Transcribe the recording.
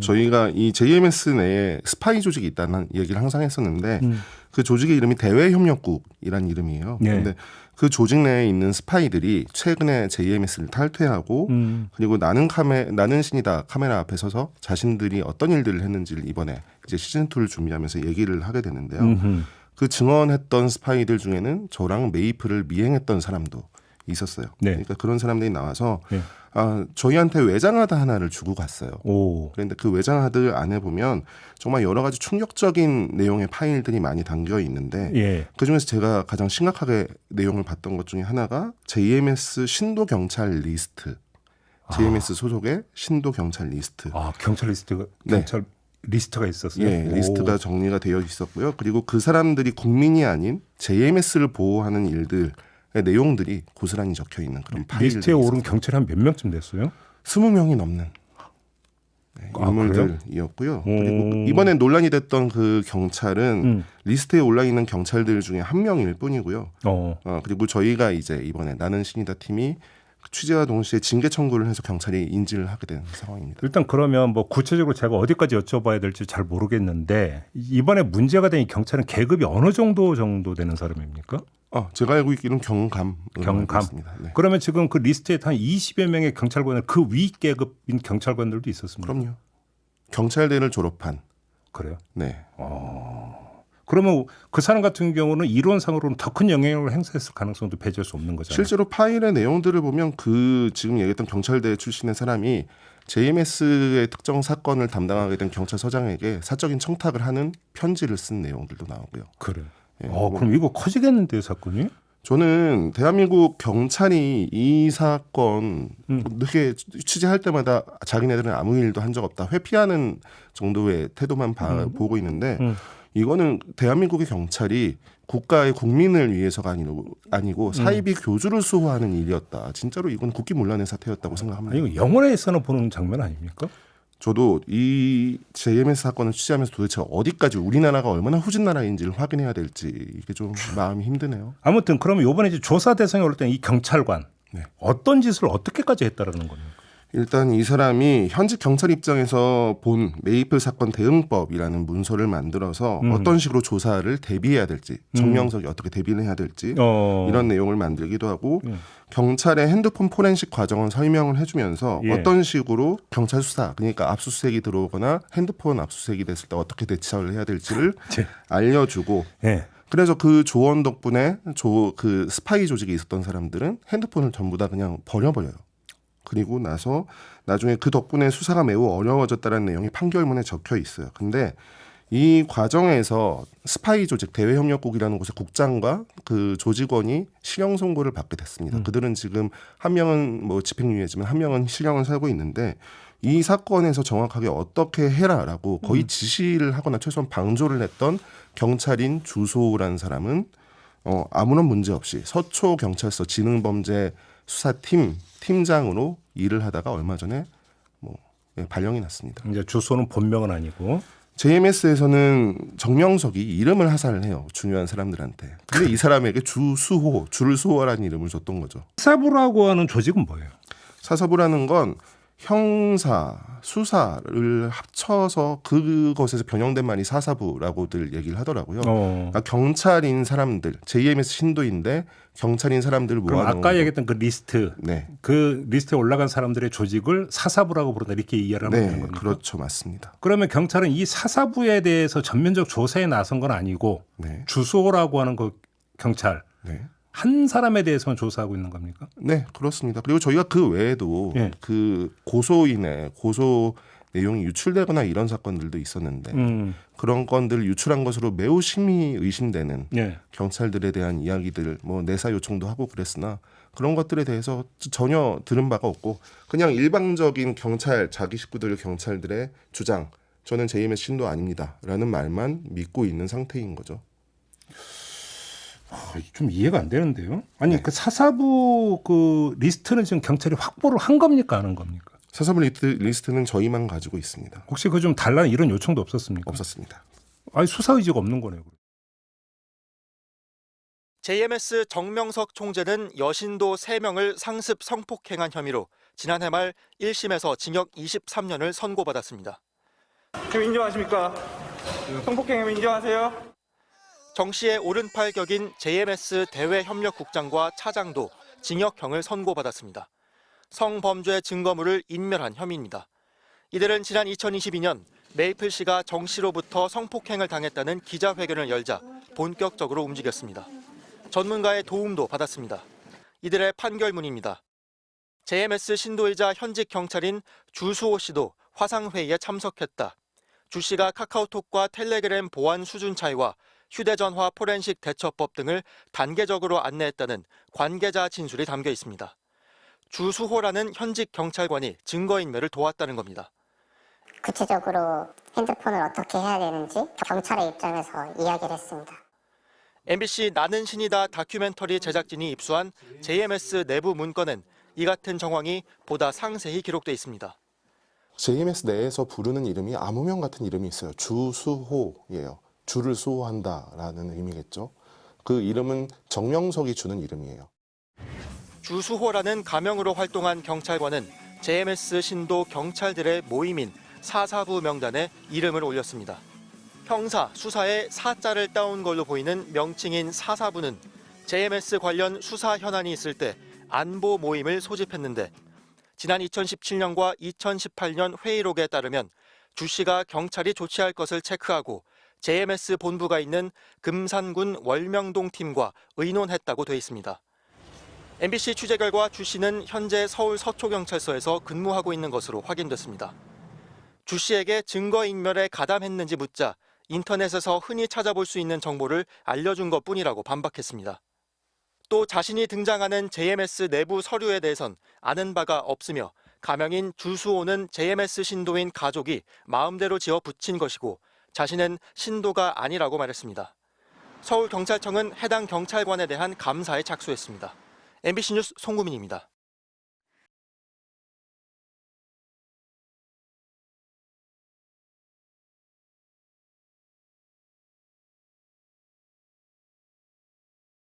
저희가 이 JMS 내에 스파이 조직이 있다는 얘기를 항상 했었는데 그 조직의 이름이 대외협력국이란 이름이에요. 그런데 네. 그 조직 내에 있는 스파이들이 최근에 JMS를 탈퇴하고 그리고 나는 신이다 카메라 앞에 서서 자신들이 어떤 일들을 했는지를 이번에 이제 시즌 2를 준비하면서 얘기를 하게 되는데요. 그 증언했던 스파이들 중에는 저랑 메이플을 미행했던 사람도 있었어요. 네. 그러니까 그런 사람들이 나와서 네. 저희한테 외장하드 하나를 주고 갔어요. 오. 그런데 그 외장하드 안에 보면 정말 여러 가지 충격적인 내용의 파일들이 많이 담겨 있는데 예. 그중에서 제가 가장 심각하게 내용을 봤던 것 중에 하나가 JMS 신도 경찰 리스트. JMS 소속의 신도 경찰 리스트. 아, 경찰 리스트가 네. 경찰 리스트가 있었어요. 예, 오. 리스트가 정리가 되어 있었고요. 그리고 그 사람들이 국민이 아닌 JMS를 보호하는 일들의 내용들이 고스란히 적혀 있는 그런 파일들이 리스트에 오른 있었어요. 경찰이 한 몇 명쯤 됐어요? 20명이 넘는 아, 인물들이었고요. 그리고 이번에 논란이 됐던 그 경찰은 리스트에 올라 있는 경찰들 중에 한 명일 뿐이고요. 그리고 저희가 이제 이번에 나는 신이다 팀이 취재와 동시에 징계 청구를 해서 경찰이 인지를 하게 된 상황입니다. 일단 그러면 뭐 구체적으로 제가 어디까지 여쭤봐야 될지 잘 모르겠는데 이번에 문제가 된 이 경찰은 계급이 어느 정도 되는 사람입니까? 제가 알고 있기로는 경감. 네. 그러면 지금 그 리스트에 한 20여 명의 경찰관들 그 위 계급인 경찰관들도 있었습니다. 그럼요. 경찰대를 졸업한. 그래요? 네. 그러면 그 사람 같은 경우는 이론상으로는 더 큰 영향력을 행사했을 가능성도 배제할 수 없는 거잖아요. 실제로 파일의 내용들을 보면 그 지금 얘기했던 경찰대 출신의 사람이 JMS의 특정 사건을 담당하게 된 경찰서장에게 사적인 청탁을 하는 편지를 쓴 내용들도 나오고요. 그래. 예, 그럼 이거 커지겠는데요, 사건이? 저는 대한민국 경찰이 이 사건 이렇게 취재할 때마다 자기네들은 아무 일도 한 적 없다 회피하는 정도의 태도만 보고 있는데 이거는 대한민국의 경찰이 국가의 국민을 위해서가 아니고 사이비 교주를 수호하는 일이었다. 진짜로 이건 국기문란의 사태였다고 생각합니다. 아니, 이거 영화에서는 보는 장면 아닙니까? 저도 이 JMS 사건을 취재하면서 도대체 어디까지 우리나라가 얼마나 후진 나라인지를 확인해야 될지 이게 좀 마음이 힘드네요. 아무튼 그러면 이번에 이제 조사 대상에 올랐던 이 경찰관 네. 어떤 짓을 어떻게까지 했다라는 겁니까? 일단 이 사람이 현직 경찰 입장에서 본 메이플 사건 대응법이라는 문서를 만들어서 어떤 식으로 조사를 대비해야 될지 정명석이 어떻게 대비를 해야 될지 이런 내용을 만들기도 하고 경찰의 핸드폰 포렌식 과정을 설명을 해주면서 어떤 식으로 경찰 수사 그러니까 압수수색이 들어오거나 핸드폰 압수수색이 됐을 때 어떻게 대처를 해야 될지를 알려주고 그래서 그 조언 덕분에 그 스파이 조직에 있었던 사람들은 핸드폰을 전부 다 그냥 버려버려요. 그리고 나서 나중에 그 덕분에 수사가 매우 어려워졌다는 내용이 판결문에 적혀 있어요. 근데 이 과정에서 스파이 조직 대외협력국이라는 곳의 국장과 그 조직원이 실형 선고를 받게 됐습니다. 그들은 지금 한 명은 뭐 집행유예지만 한 명은 실형을 살고 있는데 이 사건에서 정확하게 어떻게 해라라고 거의 지시를 하거나 최소한 방조를 했던 경찰인 주소라는 사람은 아무런 문제 없이 서초 경찰서 지능범죄 수사팀 팀장으로 일을 하다가 얼마 전에 발령이 났습니다. 이제 주소는 본명은 아니고 JMS에서는 정명석이 이름을 하사를 해요. 중요한 사람들한테. 근데 이 사람에게 주수호, 주를 수호라는 이름을 줬던 거죠. 사사부라고 하는 조직은 뭐예요? 사사부라는 건 형사, 수사를 합쳐서 그것에서 변형된 말이 사사부라고들 얘기를 하더라고요. 그러니까 경찰인 사람들, JMS 신도인데 경찰인 사람들을 모아놓은 그럼 아까 얘기했던 그 리스트, 네. 그 리스트에 올라간 사람들의 조직을 사사부라고 부른다 이렇게 이해를 하면 되는 겁니까? 그렇죠. 맞습니다. 그러면 경찰은 이 사사부에 대해서 전면적 조사에 나선 건 아니고 주소라고 하는 그 경찰 한 사람에 대해서만 조사하고 있는 겁니까? 네, 그렇습니다. 그리고 저희가 그 외에도 그 고소인의 고소 내용이 유출되거나 이런 사건들도 있었는데 그런 건들을 유출한 것으로 매우 심히 의심되는 경찰들에 대한 이야기들 내사 요청도 하고 그랬으나 그런 것들에 대해서 전혀 들은 바가 없고 그냥 일방적인 경찰 자기 식구들 경찰들의 주장 저는 JMS 신도 아닙니다라는 말만 믿고 있는 상태인 거죠. 좀 이해가 안 되는데요. 아니 그 사사부 그 리스트는 지금 경찰이 확보를 한 겁니까 안 한 겁니까? 사사부 리스트는 저희만 가지고 있습니다. 혹시 그 좀 달라는 이런 요청도 없었습니까? 없었습니다. 아니 수사 의지가 없는 거네요. JMS 정명석 총재는 여신도 3명을 상습 성폭행한 혐의로 지난해 말 1심에서 징역 23년을 선고받았습니다. 형 인정하십니까? 성폭행 인정하세요? 정 씨의 오른팔 격인 JMS 대외협력국장과 차장도 징역형을 선고받았습니다. 성범죄 증거물을 인멸한 혐의입니다. 이들은 지난 2022년 메이플 씨가 정 씨로부터 성폭행을 당했다는 기자회견을 열자 본격적으로 움직였습니다. 전문가의 도움도 받았습니다. 이들의 판결문입니다. JMS 신도이자 현직 경찰인 주수호 씨도 화상회의에 참석했다. 주 씨가 카카오톡과 텔레그램 보안 수준 차이와 휴대전화 포렌식 대처법 등을 단계적으로 안내했다는 관계자 진술이 담겨 있습니다. 주수호라는 현직 경찰관이 증거인멸을 도왔다는 겁니다. 구체적으로 핸드폰을 어떻게 해야 되는지 경찰의 입장에서 이야기를 했습니다. MBC 나는 신이다 다큐멘터리 제작진이 입수한 JMS 내부 문건엔 이 같은 정황이 보다 상세히 기록돼 있습니다. JMS 내에서 부르는 이름이 암호명 같은 이름이 있어요. 주수호예요. 주를 수호한다라는 의미겠죠. 그 이름은 정명석이 주는 이름이에요. 주수호라는 가명으로 활동한 경찰관은 JMS 신도 경찰들의 모임인 사사부 명단에 이름을 올렸습니다. 형사, 수사에 사자를 따온 걸로 보이는 명칭인 사사부는 JMS 관련 수사 현안이 있을 때 안보 모임을 소집했는데 지난 2017년과 2018년 회의록에 따르면 주 씨가 경찰이 조치할 것을 체크하고 JMS 본부가 있는 금산군 월명동 팀과 의논했다고 돼 있습니다. MBC 취재 결과 주 씨는 현재 서울 서초경찰서에서 근무하고 있는 것으로 확인됐습니다. 주 씨에게 증거인멸에 가담했는지 묻자 인터넷에서 흔히 찾아볼 수 있는 정보를 알려준 것뿐이라고 반박했습니다. 또 자신이 등장하는 JMS 내부 서류에 대해선 아는 바가 없으며 가명인 주수호는 JMS 신도인 가족이 마음대로 지어 붙인 것이고 자신은 신도가 아니라고 말했습니다. 서울경찰청은 해당 경찰관에 대한 감사에 착수했습니다. MBC 뉴스 송구민입니다.